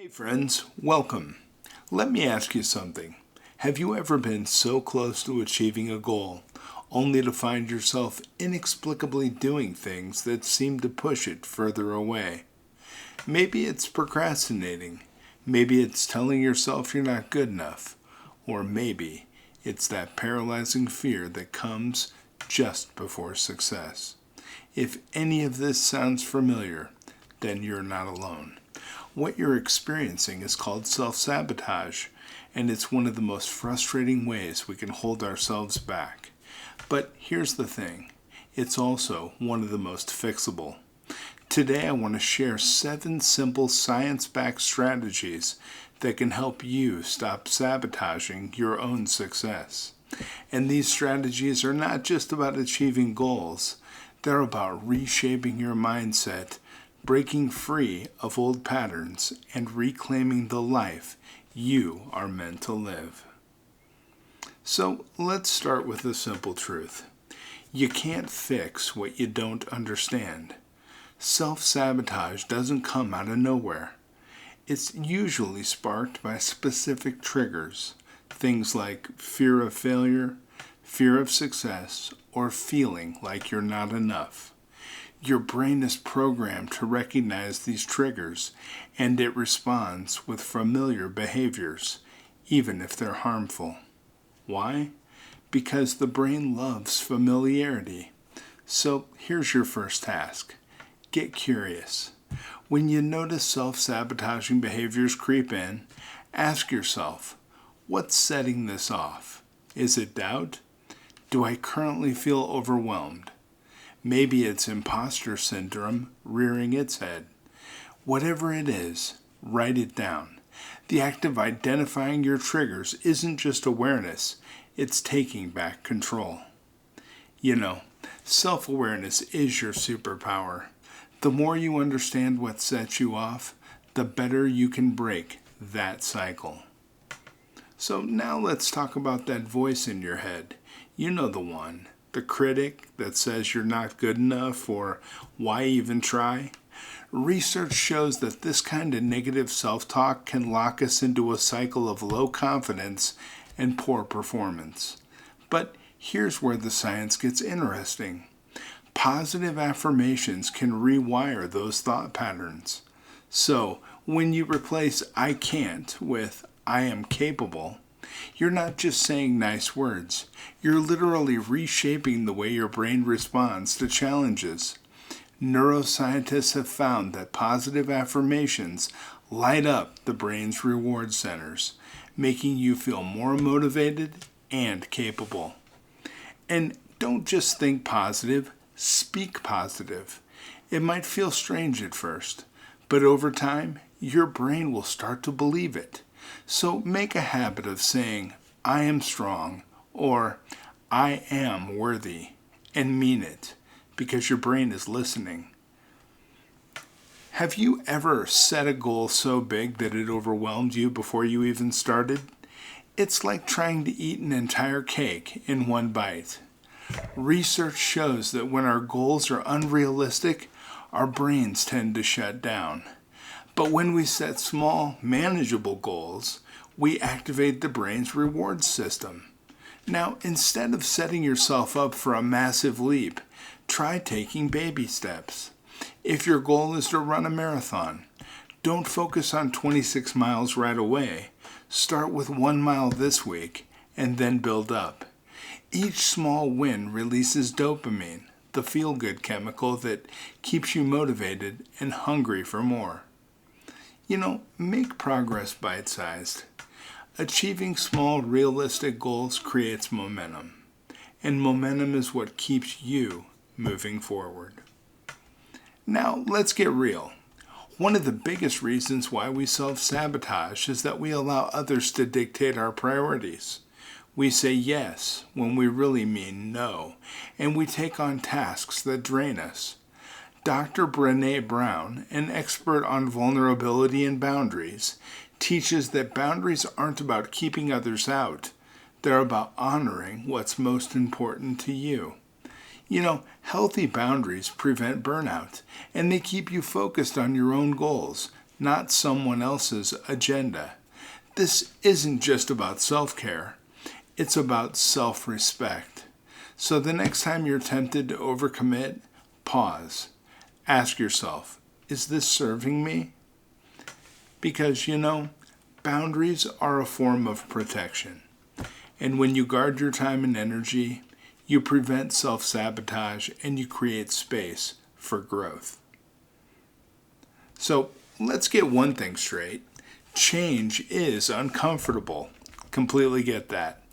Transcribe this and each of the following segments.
Hey friends, welcome. Let me ask you something. Have you ever been so close to achieving a goal, only to find yourself inexplicably doing things that seem to push it further away? Maybe it's procrastinating. Maybe it's telling yourself you're not good enough. Or maybe it's that paralyzing fear that comes just before success. If any of this sounds familiar, then you're not alone. What you're experiencing is called self-sabotage, and it's one of the most frustrating ways we can hold ourselves back. But here's the thing, it's also one of the most fixable. Today I want to share 7 simple science-backed strategies that can help you stop sabotaging your own success. And these strategies are not just about achieving goals, they're about reshaping your mindset, breaking free of old patterns, and reclaiming the life you are meant to live. So let's start with the simple truth. You can't fix what you don't understand. Self-sabotage doesn't come out of nowhere. It's usually sparked by specific triggers, things like fear of failure, fear of success, or feeling like you're not enough. Your brain is programmed to recognize these triggers, and it responds with familiar behaviors, even if they're harmful. Why? Because the brain loves familiarity. So here's your first task. Get curious. When you notice self-sabotaging behaviors creep in, ask yourself, what's setting this off? Is it doubt? Do I currently feel overwhelmed? Maybe it's imposter syndrome rearing its head. Whatever it is, write it down. The act of identifying your triggers isn't just awareness, it's taking back control. You know, self-awareness is your superpower. The more you understand what sets you off, the better you can break that cycle. So now let's talk about that voice in your head. You know the one. The critic that says you're not good enough or why even try? Research shows that this kind of negative self-talk can lock us into a cycle of low confidence and poor performance. But here's where the science gets interesting. Positive affirmations can rewire those thought patterns. So when you replace I can't with I am capable, you're not just saying nice words. You're literally reshaping the way your brain responds to challenges. Neuroscientists have found that positive affirmations light up the brain's reward centers, making you feel more motivated and capable. And don't just think positive, speak positive. It might feel strange at first, but over time, your brain will start to believe it. So make a habit of saying, I am strong, or I am worthy, and mean it, because your brain is listening. Have you ever set a goal so big that it overwhelmed you before you even started? It's like trying to eat an entire cake in one bite. Research shows that when our goals are unrealistic, our brains tend to shut down. But when we set small, manageable goals, we activate the brain's reward system. Now, instead of setting yourself up for a massive leap, try taking baby steps. If your goal is to run a marathon, don't focus on 26 miles right away. Start with 1 mile this week, and then build up. Each small win releases dopamine, the feel-good chemical that keeps you motivated and hungry for more. You know, make progress bite-sized. Achieving small, realistic goals creates momentum. And momentum is what keeps you moving forward. Now, let's get real. One of the biggest reasons why we self-sabotage is that we allow others to dictate our priorities. We say yes when we really mean no, and we take on tasks that drain us. Dr. Brené Brown, an expert on vulnerability and boundaries, teaches that boundaries aren't about keeping others out. They're about honoring what's most important to you. You know, healthy boundaries prevent burnout, and they keep you focused on your own goals, not someone else's agenda. This isn't just about self-care. It's about self-respect. So the next time you're tempted to overcommit, pause. Ask yourself, is this serving me? Because, boundaries are a form of protection. And when you guard your time and energy, you prevent self-sabotage and you create space for growth. So let's get one thing straight. Change is uncomfortable. Completely get that.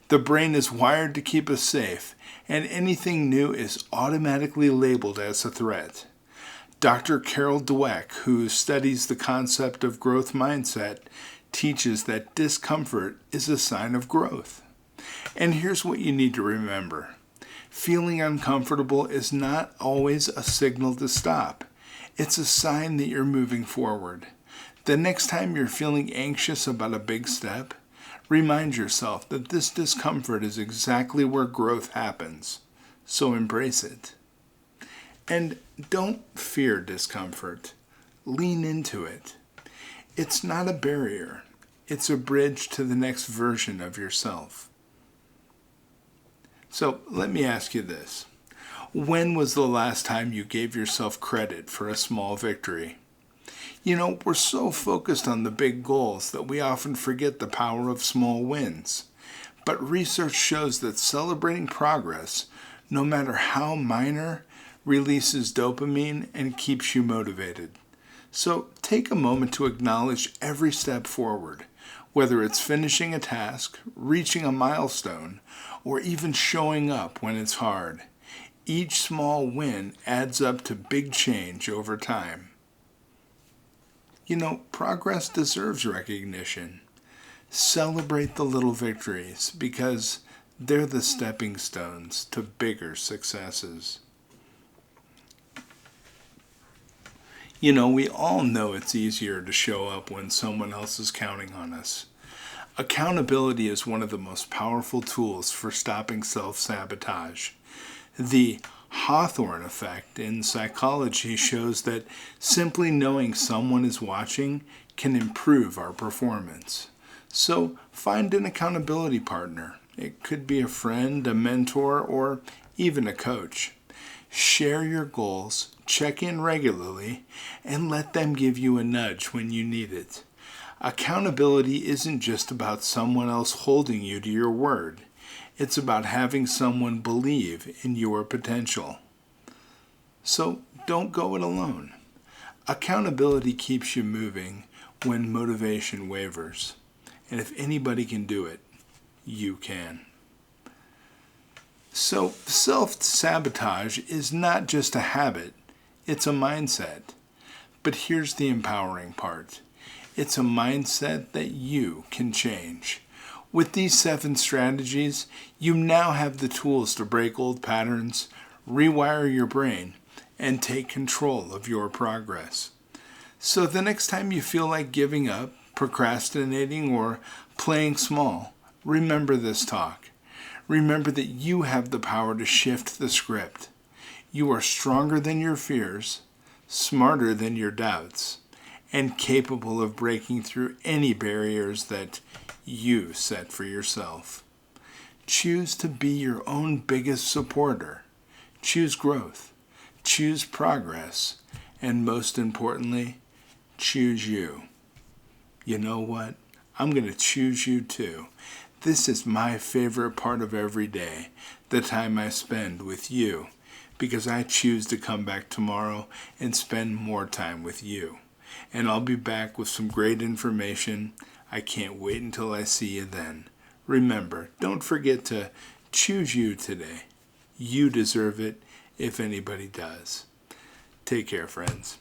The brain is wired to keep us safe, and anything new is automatically labeled as a threat. Dr. Carol Dweck, who studies the concept of growth mindset, teaches that discomfort is a sign of growth. And here's what you need to remember. Feeling uncomfortable is not always a signal to stop. It's a sign that you're moving forward. The next time you're feeling anxious about a big step, remind yourself that this discomfort is exactly where growth happens. So embrace it. And don't fear discomfort. Lean into it. It's not a barrier. It's a bridge to the next version of yourself. So let me ask you this. When was the last time you gave yourself credit for a small victory? We're so focused on the big goals that we often forget the power of small wins. But research shows that celebrating progress, no matter how minor, releases dopamine and keeps you motivated. So take a moment to acknowledge every step forward, whether it's finishing a task, reaching a milestone, or even showing up when it's hard. Each small win adds up to big change over time. Progress deserves recognition. Celebrate the little victories because they're the stepping stones to bigger successes. We all know it's easier to show up when someone else is counting on us. Accountability is one of the most powerful tools for stopping self-sabotage. The Hawthorne effect in psychology shows that simply knowing someone is watching can improve our performance. So find an accountability partner. It could be a friend, a mentor, or even a coach. Share your goals, check in regularly, and let them give you a nudge when you need it. Accountability isn't just about someone else holding you to your word. It's about having someone believe in your potential. So don't go it alone. Accountability keeps you moving when motivation wavers. And if anybody can do it, you can. So self-sabotage is not just a habit, it's a mindset. But here's the empowering part. It's a mindset that you can change. With these 7 strategies, you now have the tools to break old patterns, rewire your brain, and take control of your progress. So the next time you feel like giving up, procrastinating, or playing small, remember this talk. Remember that you have the power to shift the script. You are stronger than your fears, smarter than your doubts, and capable of breaking through any barriers that you set for yourself. Choose to be your own biggest supporter. Choose growth. Choose progress. And most importantly, choose you. You know what? I'm going to choose you too. This is my favorite part of every day, the time I spend with you, because I choose to come back tomorrow and spend more time with you. And I'll be back with some great information. I can't wait until I see you then. Remember, don't forget to choose you today. You deserve it if anybody does. Take care, friends.